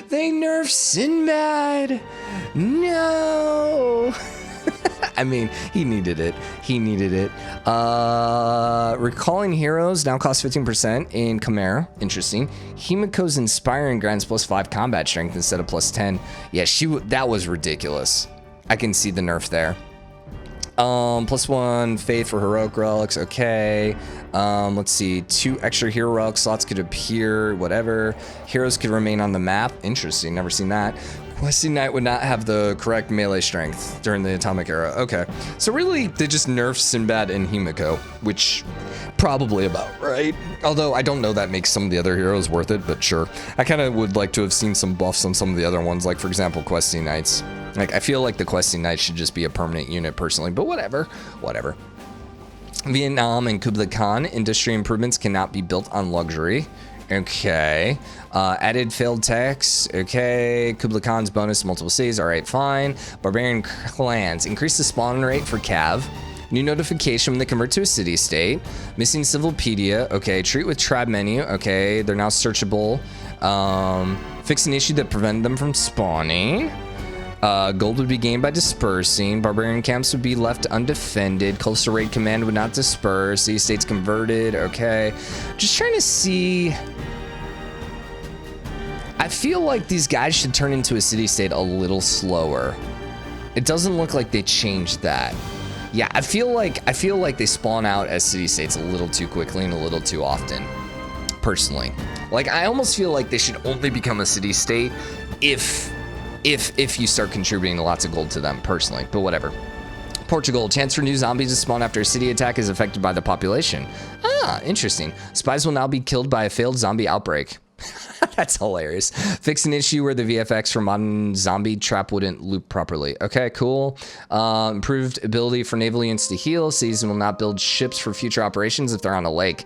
They nerfed Sinbad. No! I mean, he needed it. He needed it. Recalling heroes now costs 15% in Khmer. Interesting. Himiko's inspiring grants +5 combat strength instead of +10. Yeah, that was ridiculous. I can see the nerf there. +1 faith for heroic relics. Okay. Let's see. 2 extra hero relic slots could appear. Whatever. Heroes could remain on the map. Interesting. Never seen that. Questing Knight would not have the correct melee strength during the Atomic Era. Okay. So really, they just nerfed Sinbad and Himiko, which probably about right. Although I don't know that makes some of the other heroes worth it, but sure. I kind of would like to have seen some buffs on some of the other ones, like for example, Questing Knights. Like I feel like the Questing Knights should just be a permanent unit personally, but whatever. Whatever. Vietnam and Kublai Khan industry improvements cannot be built on luxury. Okay. Added failed tax. Okay. Kublai Khan's bonus multiple cities. All right, fine. Barbarian Clans. Increase the spawn rate for Cav. New notification when they convert to a city state. Missing Civilpedia. Okay. Treat with tribe menu. Okay. They're now searchable. Fix an issue that prevented them from spawning. Gold would be gained by dispersing. Barbarian camps would be left undefended. Coastal raid command would not disperse. City states converted. Okay. Just trying to see. I feel like these guys should turn into a city state a little slower. It doesn't look like they changed that. Yeah, I feel like they spawn out as city states a little too quickly and a little too often. Personally, like I almost feel like they should only become a city state if you start contributing lots of gold to them personally, but whatever. Portugal, chance for new zombies to spawn after a city attack is affected by the population. Ah, interesting. Spies will now be killed by a failed zombie outbreak. That's hilarious. Fix an issue where the VFX for modern zombie trap wouldn't loop properly. Okay, cool. Improved ability for naval units to heal. Cities will not build ships for future operations if they're on a lake.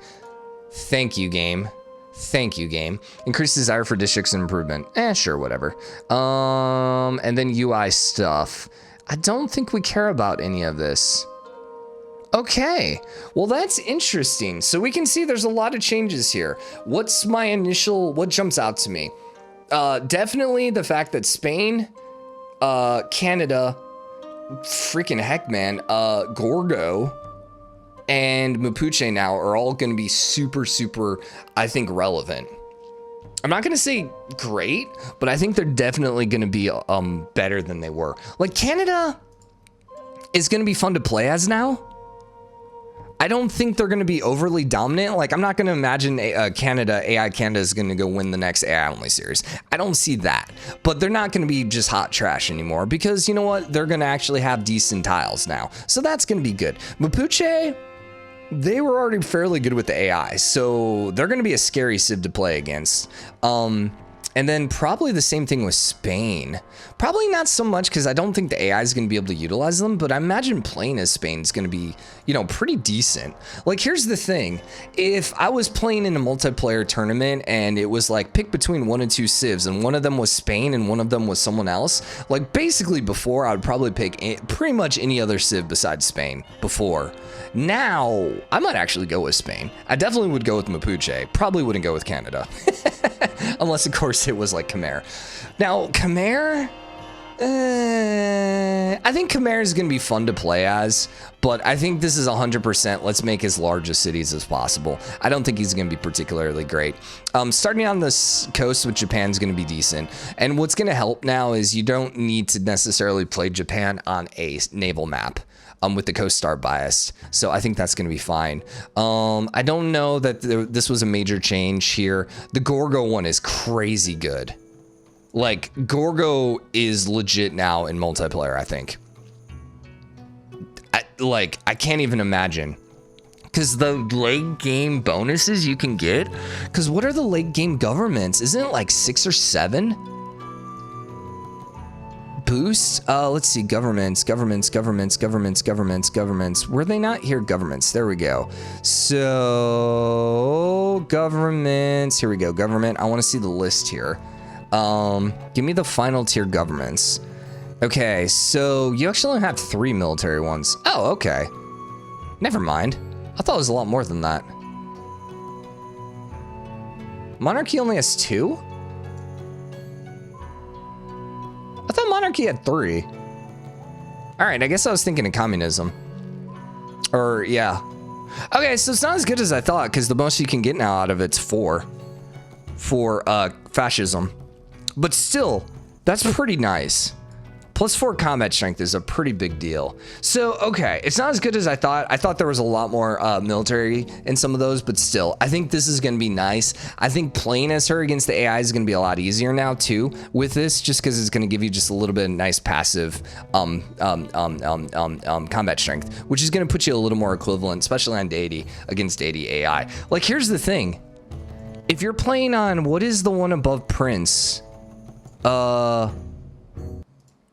Thank you, game. Thank you, game. Increase desire for districts and improvement. Sure, whatever. And then UI stuff. I don't think we care about any of this. Okay, well that's interesting. So we can see there's a lot of changes here. What jumps out to me? Definitely the fact that Spain, Canada, freaking heck man, Gorgo, and Mapuche now are all going to be super, I think, relevant. I'm not going to say great, but I think they're definitely going to be better than they were. Like, Canada is going to be fun to play as now. I don't think they're going to be overly dominant. Like, I'm not going to imagine AI Canada is going to go win the next AI only series. I don't see that. But they're not going to be just hot trash anymore because, you know what? They're going to actually have decent tiles now. So that's going to be good. Mapuche, they were already fairly good with the AI, so they're going to be a scary civ to play against. And then probably the same thing with Spain. Probably not so much because I don't think the AI is going to be able to utilize them, but I imagine playing as Spain is going to be, you know, pretty decent. Like, here's the thing. If I was playing in a multiplayer tournament and it was like pick between 1 and 2 civs and one of them was Spain and one of them was someone else, like basically before I would probably pick pretty much any other civ besides Spain before. Now, I might actually go with Spain. I definitely would go with Mapuche. Probably wouldn't go with Canada. Unless, of course, it was like Khmer. Now, Khmer, I think Khmer is going to be fun to play as, but I think this is 100% let's make as large as cities as possible. I don't think he's going to be particularly great. Starting on this coast with Japan is going to be decent. And what's going to help now is you don't need to necessarily play Japan on a naval map. With the coast star biased. So I think that's going to be fine. I don't know that this was a major change here. The Gorgo one is crazy good. Like, Gorgo is legit now in multiplayer, I think. I can't even imagine Because the late game bonuses you can get? Because what are the late game governments? Isn't it like 6 or 7? Boost? Let's see, governments. Were they not here? Governments, there we go. So, governments, here we go, government. I want to see the list here. Give me the final tier governments. Okay, so you actually only have 3 military ones. Oh, okay. Never mind. I thought it was a lot more than that. Monarchy only has 2? I thought monarchy had 3. All right, I guess I was thinking of communism. Or, yeah. Okay, so it's not as good as I thought, because the most you can get now out of it's 4. For fascism. But still, that's pretty nice. Plus 4 combat strength is a pretty big deal. So, okay, it's not as good as I thought. I thought there was a lot more military in some of those, but still, I think this is gonna be nice. I think playing as her against the AI is gonna be a lot easier now too with this, just because it's gonna give you just a little bit of nice passive combat strength, which is gonna put you a little more equivalent, especially on deity against deity AI. Like, here's the thing. If you're playing on, what is the one above Prince?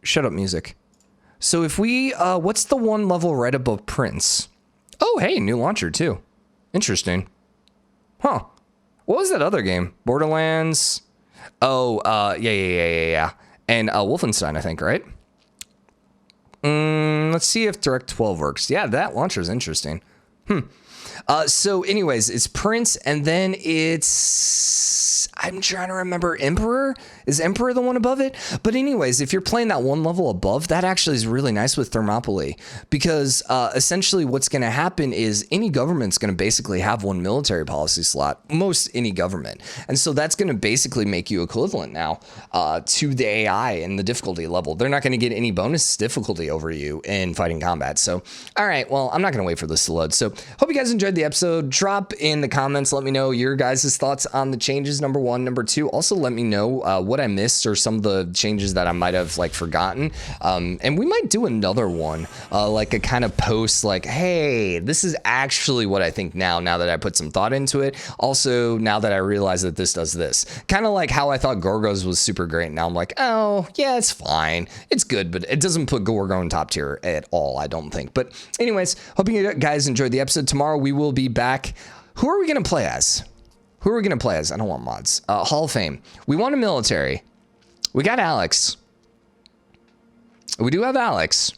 Shut up, music. So if we, what's the one level right above Prince? Oh, hey, new launcher too. Interesting. Huh. What was that other game? Borderlands? Oh, yeah. And Wolfenstein, I think, right? Let's see if Direct 12 works. Yeah, that launcher is interesting. So anyways, it's Prince, and then it's, I'm trying to remember, Emperor? Is Emperor the one above it? But anyways, if you're playing that one level above, that actually is really nice with Thermopylae, because essentially what's going to happen is any government's going to basically have one military policy slot, most any government. And so that's going to basically make you equivalent now to the AI and the difficulty level. They're not going to get any bonus difficulty over you in fighting combat. So, all right, well, I'm not going to wait for this to load. So hope you guys enjoyed the episode. Drop in the comments. Let me know your guys' thoughts on the changes, number 1. Number 2, also let me know what I missed or some of the changes that I might have like forgotten. And we might do another one, like a kind of post like, hey, this is actually what I think now that I put some thought into it. Also, now that I realize that this does this. Kind of like how I thought Gorgos was super great. Now I'm like, oh, yeah, it's fine. It's good, but it doesn't put Gorgo in top tier at all, I don't think. But anyways, hope you guys enjoyed the episode. Tomorrow we will be back. Who are we going to play as? Who are we going to play as? I don't want mods. Hall of Fame. We want a military. We got Alex. We do have Alex.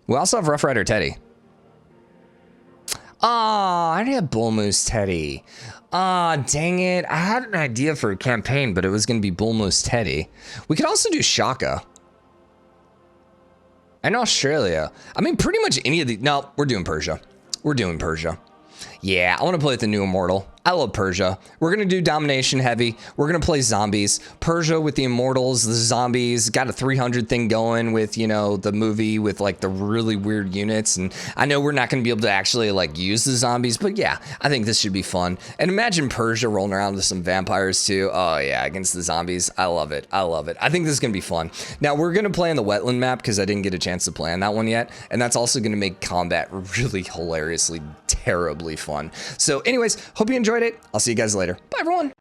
We also have Rough Rider Teddy. Ah, I didn't have Bull Moose Teddy. Ah, dang it. I had an idea for a campaign, but it was going to be Bull Moose Teddy. We could also do Shaka. And Australia. I mean, pretty much any of the... No, we're doing Persia. We're doing Persia. Yeah, I want to play with the new Immortal. I love Persia. We're going to do domination heavy. We're going to play zombies. Persia with the Immortals, the zombies, got a 300 thing going with, you know, the movie with like the really weird units. And I know we're not going to be able to actually like use the zombies, but yeah, I think this should be fun. And imagine Persia rolling around with some vampires too. Oh yeah, against the zombies. I love it. I love it. I think this is going to be fun. Now we're going to play on the wetland map because I didn't get a chance to play on that one yet. And that's also going to make combat really hilariously, terribly fun. So anyways, hope you enjoyed it. I'll see you guys later. Bye everyone.